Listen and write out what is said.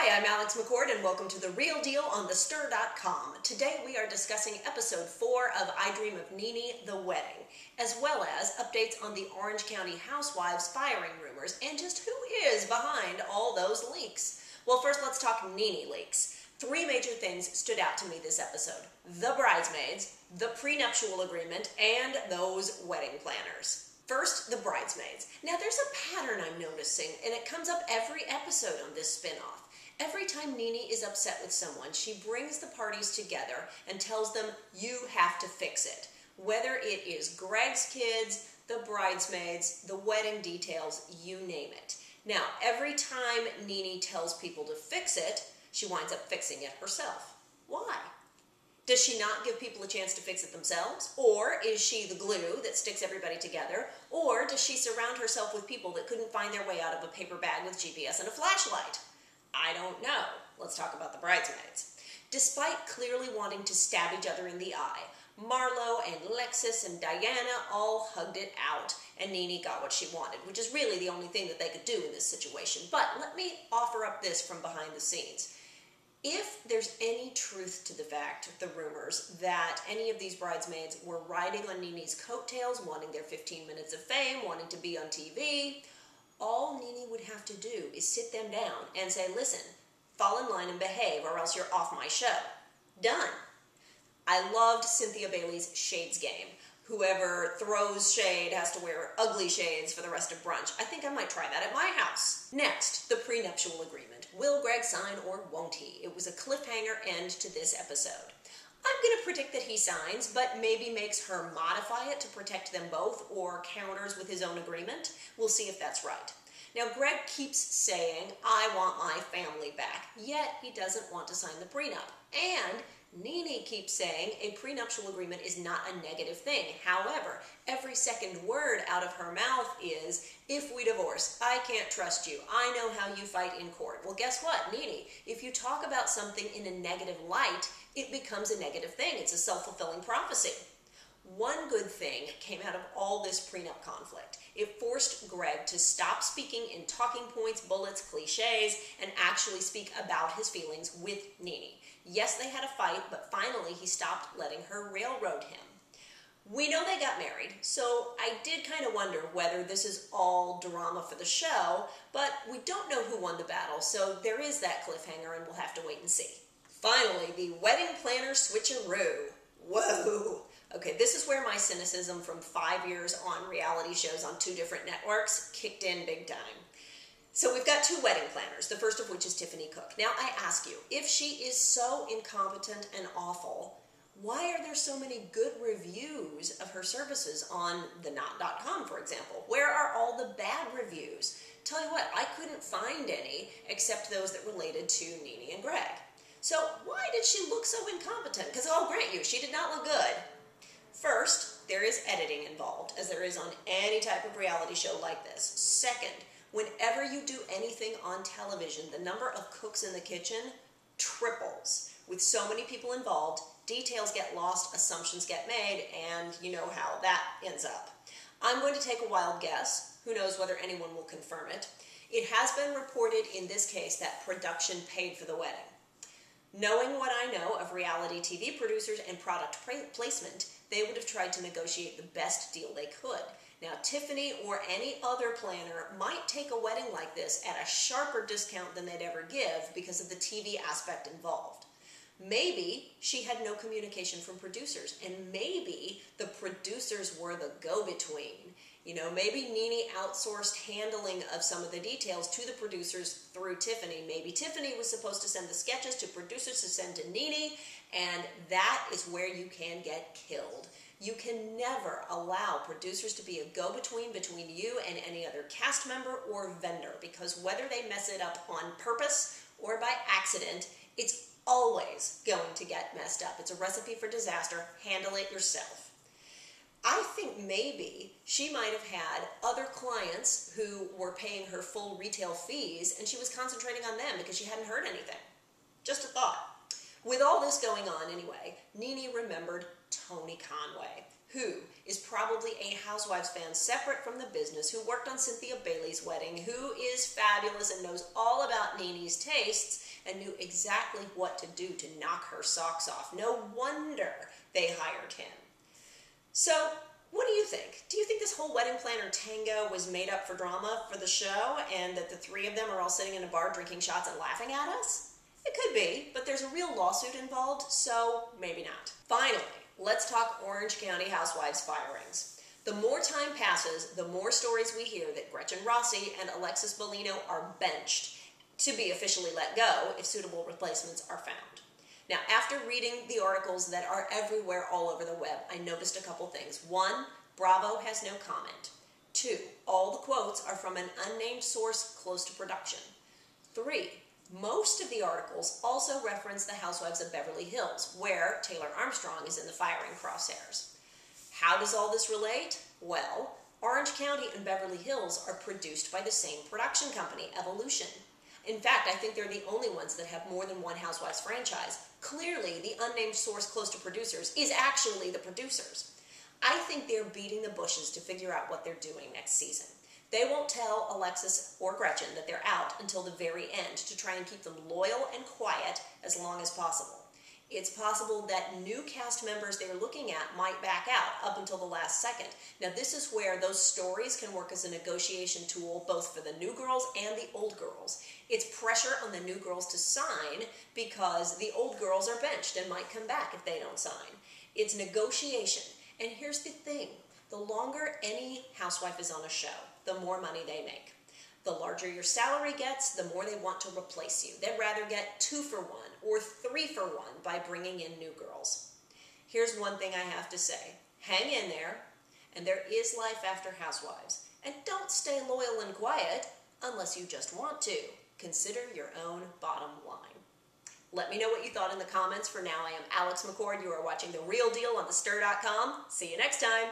Hi, I'm Alex McCord and welcome to The Real Deal on thestir.com. Today we are discussing episode 4 of I Dream of NeNe, The Wedding, as well as updates on the Orange County Housewives firing rumors and just who is behind all those leaks. Well, first let's talk NeNe leaks. 3 major things stood out to me this episode: the bridesmaids, the prenuptial agreement, and those wedding planners. First, the bridesmaids. Now, there's a pattern I'm noticing, and it comes up every episode on this spinoff. Every time NeNe is upset with someone, she brings the parties together and tells them, you have to fix it. Whether it is Greg's kids, the bridesmaids, the wedding details, you name it. Now, every time NeNe tells people to fix it, she winds up fixing it herself. Why? Does she not give people a chance to fix it themselves? Or is she the glue that sticks everybody together? Or does she surround herself with people that couldn't find their way out of a paper bag with GPS and a flashlight? I don't know. Let's talk about the bridesmaids. Despite clearly wanting to stab each other in the eye, Marlo and Lexus and Diana all hugged it out, and NeNe got what she wanted, which is really the only thing that they could do in this situation. But let me offer up this from behind the scenes. If there's any truth to the fact, the rumors, that any of these bridesmaids were riding on NeNe's coattails, wanting their 15 minutes of fame, wanting to be on TV, all NeNe would have to do is sit them down and say, listen, fall in line and behave or else you're off my show. Done. I loved Cynthia Bailey's shades game. Whoever throws shade has to wear ugly shades for the rest of brunch. I think I might try that at my house. Next, the prenuptial agreement. Will Greg sign or won't he? It was a cliffhanger end to this episode. I'm going to predict that he signs, but maybe makes her modify it to protect them both or counters with his own agreement. We'll see if that's right. Now, Greg keeps saying, I want my family back, yet he doesn't want to sign the prenup. And NeNe keeps saying a prenuptial agreement is not a negative thing. However, every second word out of her mouth is, if we divorce, I can't trust you. I know how you fight in court. Well, guess what, NeNe? If you talk about something in a negative light, it becomes a negative thing. It's a self-fulfilling prophecy. One good thing came out of all this prenup conflict. It forced Greg to stop speaking in talking points, bullets, cliches, and actually speak about his feelings with NeNe. Yes, they had a fight, but finally he stopped letting her railroad him. We know they got married, so I did kind of wonder whether this is all drama for the show, but we don't know who won the battle, so there is that cliffhanger and we'll have to wait and see. Finally, the wedding planner switcheroo. Whoa! Okay, this is where my cynicism from 5 years on reality shows on 2 different networks kicked in big time. So we've got 2 wedding planners, the first of which is Tiffany Cook. Now I ask you, if she is so incompetent and awful, why are there so many good reviews of her services on theknot.com, for example? Where are all the bad reviews? Tell you what, I couldn't find any except those that related to NeNe and Greg. So why did she look so incompetent? Because I'll grant you, she did not look good. First, there is editing involved, as there is on any type of reality show like this. Second, whenever you do anything on television, the number of cooks in the kitchen triples. With so many people involved, details get lost, assumptions get made, and you know how that ends up. I'm going to take a wild guess. Who knows whether anyone will confirm it. It has been reported in this case that production paid for the wedding. Knowing what I know of reality TV producers and product placement, they would have tried to negotiate the best deal they could. Now, Tiffany or any other planner might take a wedding like this at a sharper discount than they'd ever give because of the TV aspect involved. Maybe she had no communication from producers, and maybe the producers were the go-between. You know, maybe NeNe outsourced handling of some of the details to the producers through Tiffany. Maybe Tiffany was supposed to send the sketches to producers to send to NeNe, and that is where you can get killed. You can never allow producers to be a go-between between you and any other cast member or vendor, because whether they mess it up on purpose or by accident, it's always going to get messed up. It's a recipe for disaster. Handle it yourself. I think maybe she might have had other clients who were paying her full retail fees, and she was concentrating on them because she hadn't heard anything. Just a thought. With all this going on anyway, NeNe remembered Tony Conway, who is probably a Housewives fan separate from the business, who worked on Cynthia Bailey's wedding, who is fabulous and knows all about NeNe's tastes, and knew exactly what to do to knock her socks off. No wonder they hired him. So, what do you think? Do you think this whole wedding planner tango was made up for drama for the show, and that the three of them are all sitting in a bar drinking shots and laughing at us? It could be, but there's a real lawsuit involved, so maybe not. Finally, let's talk Orange County Housewives firings. The more time passes, the more stories we hear that Gretchen Rossi and Alexis Bellino are benched to be officially let go if suitable replacements are found. Now, after reading the articles that are everywhere all over the web, I noticed a couple things. 1, Bravo has no comment. 2, all the quotes are from an unnamed source close to production. 3, most of the articles also reference the Housewives of Beverly Hills, where Taylor Armstrong is in the firing crosshairs. How does all this relate? Well, Orange County and Beverly Hills are produced by the same production company, Evolution. In fact, I think they're the only ones that have more than one Housewives franchise. Clearly, the unnamed source close to producers is actually the producers. I think they're beating the bushes to figure out what they're doing next season. They won't tell Alexis or Gretchen that they're out until the very end to try and keep them loyal and quiet as long as possible. It's possible that new cast members they're looking at might back out up until the last second. Now, this is where those stories can work as a negotiation tool both for the new girls and the old girls. It's pressure on the new girls to sign because the old girls are benched and might come back if they don't sign. It's negotiation. And here's the thing. The longer any housewife is on a show, the more money they make. The larger your salary gets, the more they want to replace you. They'd rather get 2 for 1 or 3 for 1 by bringing in new girls. Here's one thing I have to say. Hang in there, and there is life after Housewives. And don't stay loyal and quiet unless you just want to. Consider your own bottom line. Let me know what you thought in the comments. For now, I am Alex McCord. You are watching The Real Deal on thestir.com. See you next time.